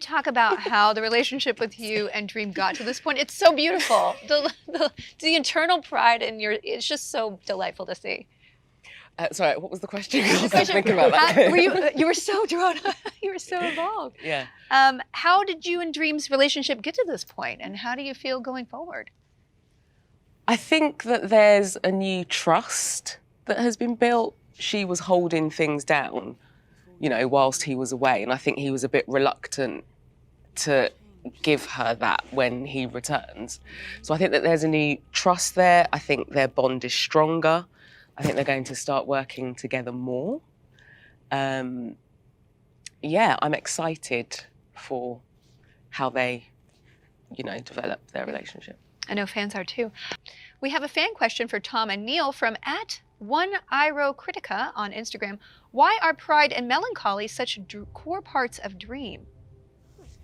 Talk about how the relationship with you and Dream got to this point. It's so beautiful. The internal pride in it's just so delightful to see. Sorry, what was the question? I was thinking about that. You were so drawn. You were so involved. Yeah. How did you and Dream's relationship get to this point, and how do you feel going forward? I think that there's a new trust that has been built. She was holding things down, you know, whilst he was away, and I think he was a bit reluctant to give her that when he returns. So I think that there's a new trust there. I think their bond is stronger. I think they're going to start working together more. Yeah, I'm excited for how they, you know, develop their relationship. I know fans are too. We have a fan question for Tom and Neil from @OneIroCritica on Instagram. Why are pride and melancholy such core parts of Dream?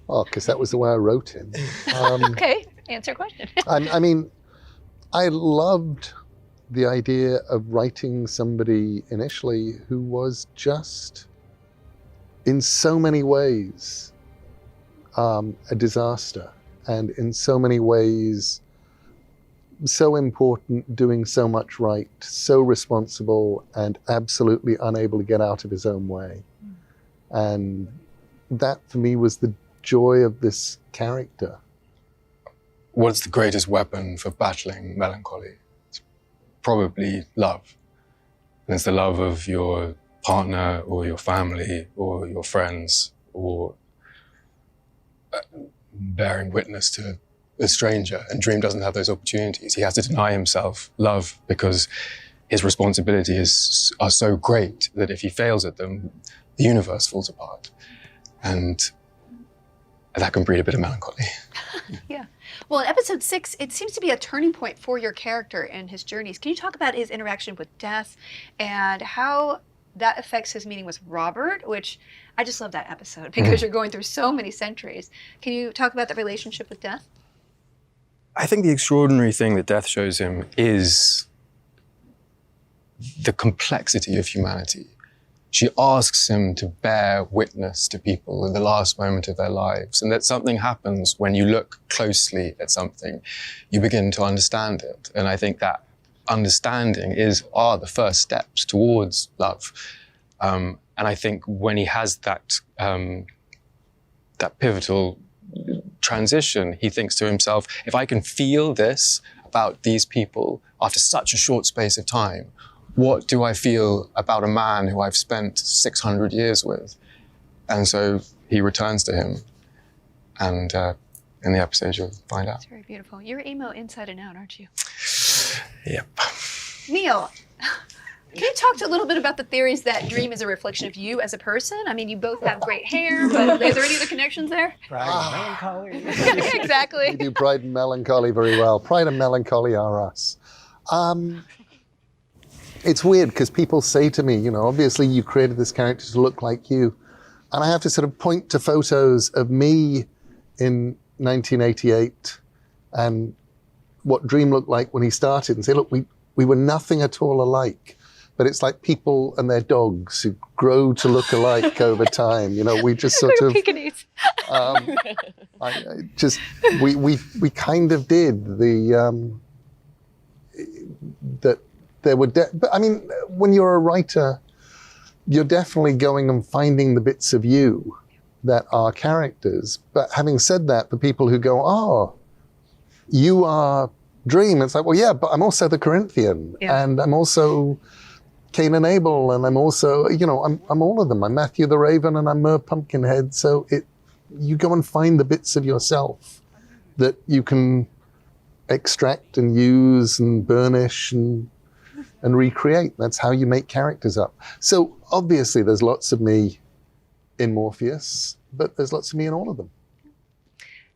Oh, because that was the way I wrote him. Okay, answer question. I mean, I loved the idea of writing somebody initially who was just, in so many ways, a disaster, and in so many ways, so important, doing so much right, so responsible, and absolutely unable to get out of his own way. And that, for me, was the joy of this character. What's the greatest weapon for battling melancholy? It's probably love. And it's the love of your partner or your family or your friends, or bearing witness to a stranger. And Dream doesn't have those opportunities. He has to deny himself love because his responsibilities are so great that if he fails at them, the universe falls apart. And that can breed a bit of melancholy. Yeah. Well, in episode 6, it seems to be a turning point for your character and his journeys. Can you talk about his interaction with death and how that affects his meeting with Robert, which I just love that episode because you're going through so many centuries. Can you talk about the relationship with death? I think the extraordinary thing that death shows him is the complexity of humanity. She asks him to bear witness to people in the last moment of their lives, and that something happens when you look closely at something, you begin to understand it. And I think that understanding are the first steps towards love. And I think when he has that pivotal transition, he thinks to himself, if I can feel this about these people after such a short space of time, what do I feel about a man who I've spent 600 years with? And so he returns to him. And in the episode, you'll find out. It's very beautiful. You're emo inside and out, aren't you? Yep. Neil, can you talk a little bit about the theories that Dream is a reflection of you as a person? I mean, you both have great hair, but is there any other connections there? Pride and melancholy. Exactly. We do Pride and Melancholy very well. Pride and Melancholy are us. It's weird because people say to me, you know, obviously you created this character to look like you. And I have to sort of point to photos of me in 1988 and what Dream looked like when he started and say, look, we were nothing at all alike. But it's like people and their dogs who grow to look alike over time. You know, we just sort of, we kind of did that. There were, but I mean, when you're a writer, you're definitely going and finding the bits of you that are characters. But having said that, the people who go, oh, you are Dream, it's like, well, yeah, but I'm also the Corinthian, and I'm also Cain and Abel, and I'm also, you know, I'm all of them. I'm Matthew the Raven, and I'm Merv Pumpkinhead. So you go and find the bits of yourself that you can extract and use and burnish and recreate. That's how you make characters up. So obviously there's lots of me in Morpheus, but there's lots of me in all of them.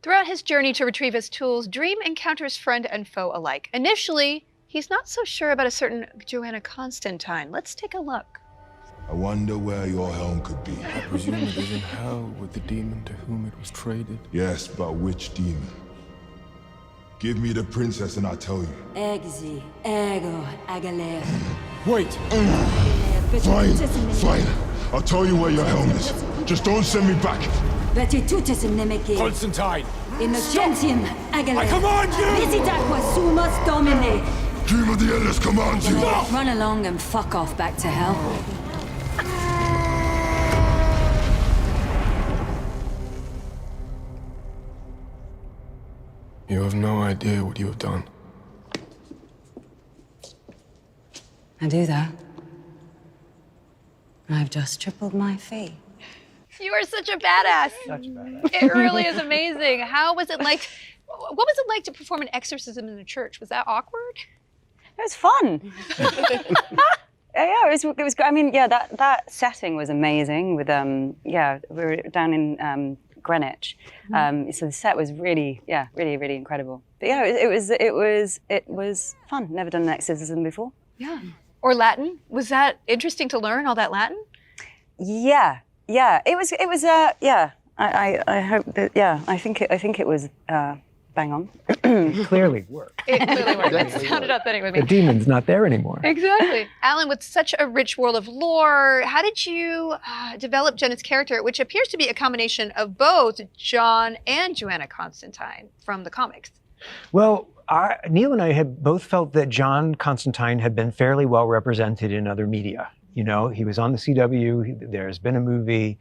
Throughout his journey to retrieve his tools, Dream encounters friend and foe alike. Initially, he's not so sure about a certain Joanna Constantine. Let's take a look. I wonder where your helm could be. I presume it is in hell with the demon to whom it was traded. Yes, but which demon? Give me the princess and I'll tell you. Exi, ego, agalera. Wait! Fine. I'll tell you where your helm is. Just don't send me back. Vestitutus nemeci. Constantine! Innocentium agale. I command you! Visitaque sumus domine. Dream of the Endless commands you. Run along and fuck off back to hell. You have no idea what you have done. I do that. I've just tripled my fee. You are such a badass. It really is amazing. How was it like? What was it like to perform an exorcism in a church? Was that awkward? It was fun. Yeah, it was. I mean, yeah, that setting was amazing. With yeah, we were down in Greenwich, so the set was really incredible. But yeah, it was fun. Never done an exorcism before. Yeah. Or Latin? Was that interesting to learn all that Latin? Yeah, it was. Yeah, I hope that. Yeah, I think it was bang on. Clearly worked. It clearly worked. It sounded authentic with me. The demon's not there anymore. Exactly. Alan, with such a rich world of lore, how did you develop Jenna's character, which appears to be a combination of both John and Joanna Constantine from the comics? Well, Neil and I had both felt that John Constantine had been fairly well represented in other media. You know, he was on the CW, there's been a movie.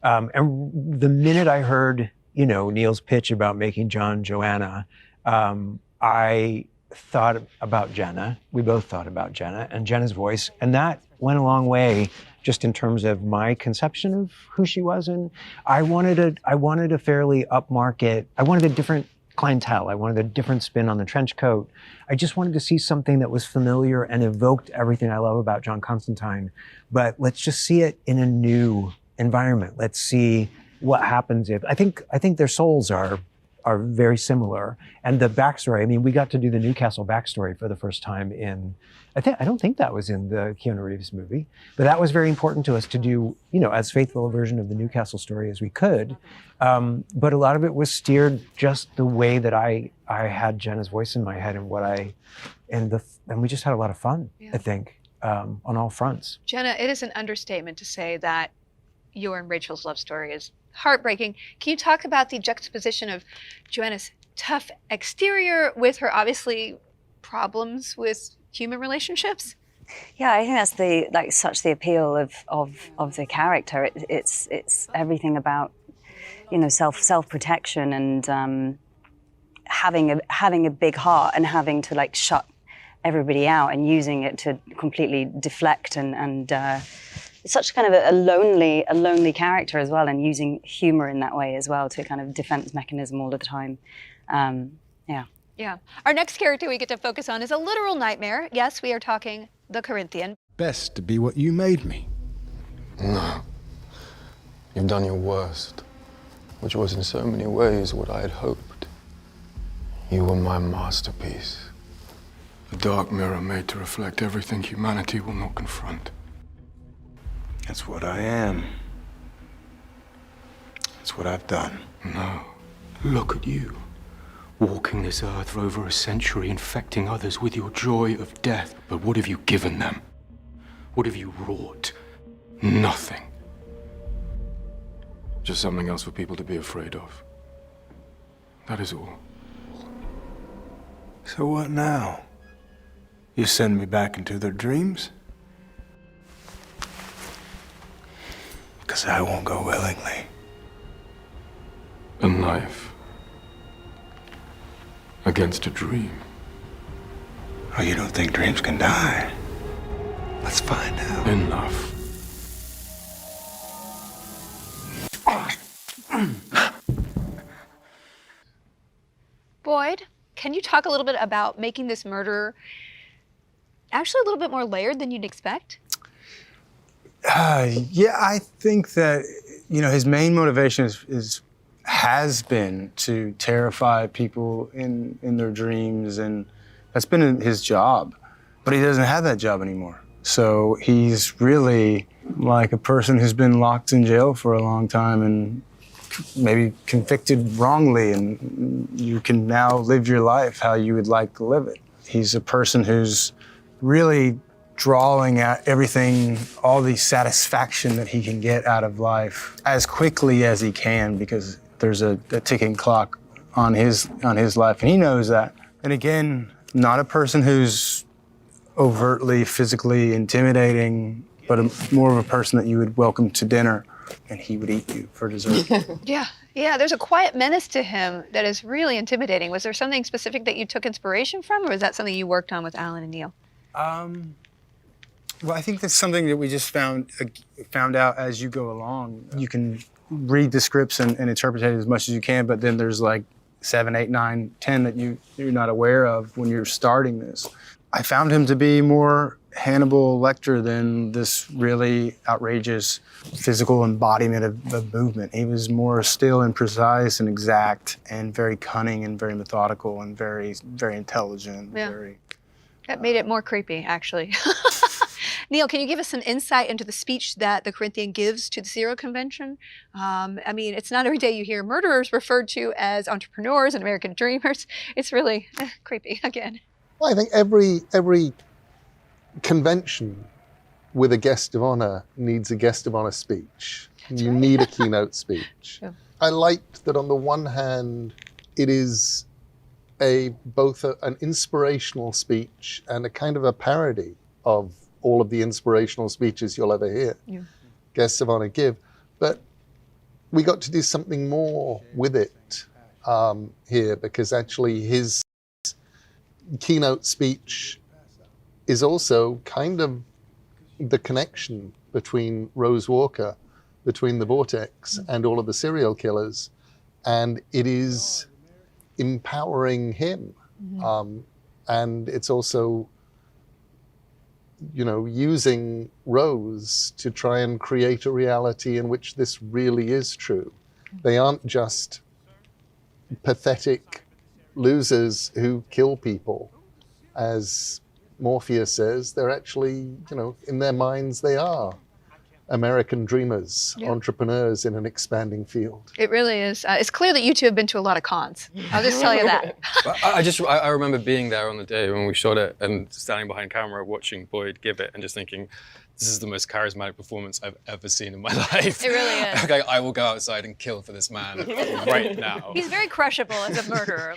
And the minute I heard, you know, Neil's pitch about making John Joanna, I thought about Jenna. We both thought about Jenna and Jenna's voice. And that went a long way just in terms of my conception of who she was. And I wanted a fairly upmarket, I wanted a different clientele. I wanted a different spin on the trench coat. I just wanted to see something that was familiar and evoked everything I love about John Constantine. But let's just see it in a new environment. Let's see what happens if, I think their souls are very similar. And the backstory, I mean, we got to do the Newcastle backstory for the first time in, I don't think that was in the Keanu Reeves movie, but that was very important to us to do, you know, as faithful a version of the Newcastle story as we could. But a lot of it was steered just the way that I had Jenna's voice in my head and we just had a lot of fun, I think, on all fronts. Jenna, it is an understatement to say that your and Rachel's love story is heartbreaking. Can you talk about the juxtaposition of Joanna's tough exterior with her obviously problems with human relationships? Yeah, I think that's such the appeal of the character. It's everything about, you know, self-protection and having a big heart and having to like shut everybody out and using it to completely deflect and it's such kind of a lonely character as well, and using humor in that way as well to kind of defense mechanism all of the time. Yeah. Yeah. Our next character we get to focus on is a literal nightmare. Yes, we are talking the Corinthian. Best to be what you made me. No. You've done your worst, which was in so many ways what I had hoped. You were my masterpiece. A dark mirror made to reflect everything humanity will not confront. That's what I am. That's what I've done. No. Look at you. Walking this earth for over a century, infecting others with your joy of death. But what have you given them? What have you wrought? Nothing. Just something else for people to be afraid of. That is all. So what now? You send me back into their dreams? Because I won't go willingly. A knife. Against a dream. Oh, you don't think dreams can die? Let's find out. Enough. Boyd, can you talk a little bit about making this murder actually a little bit more layered than you'd expect? Yeah, I think that, you know, his main motivation has been to terrify people in their dreams, and that's been his job. But he doesn't have that job anymore. So he's really like a person who's been locked in jail for a long time and maybe convicted wrongly, and you can now live your life how you would like to live it. He's a person who's really drawing at everything, all the satisfaction that he can get out of life as quickly as he can, because there's a ticking clock on his life, and he knows that. And again, not a person who's overtly physically intimidating, but more of a person that you would welcome to dinner, and he would eat you for dessert. Yeah, there's a quiet menace to him that is really intimidating. Was there something specific that you took inspiration from, or was that something you worked on with Alan and Neil? Well, I think that's something that we just found out as you go along. You can read the scripts and interpret it as much as you can, but then there's like 7, 8, 9, 10 that you're not aware of when you're starting this. I found him to be more Hannibal Lecter than this really outrageous physical embodiment of movement. He was more still and precise and exact and very cunning and very methodical and very, very intelligent. Yeah. Very, That made it more creepy, actually. Neil, can you give us some insight into the speech that the Corinthian gives to the serial convention? I mean, it's not every day you hear murderers referred to as entrepreneurs and American dreamers. It's really creepy again. Well, I think every convention with a guest of honor needs a guest of honor speech. You need a keynote speech. Yeah. I liked that on the one hand, it is both an inspirational speech and a kind of a parody of all of the inspirational speeches you'll ever hear guests of honor give. But we got to do something more with it here, because actually his keynote speech is also kind of the connection between Rose Walker, between the Vortex and all of the serial killers. And it is empowering him. And it's also, using Rose to try and create a reality in which this really is true. They aren't just pathetic losers who kill people, as Morpheus says. They're actually, in their minds, they are American dreamers, entrepreneurs in an expanding field. It really is. It's clear that you two have been to a lot of cons. I'll just tell you that. I remember being there on the day when we shot it and standing behind camera watching Boyd give it and just thinking, this is the most charismatic performance I've ever seen in my life. It really is. Okay, I will go outside and kill for this man right now. He's very crushable as a murderer.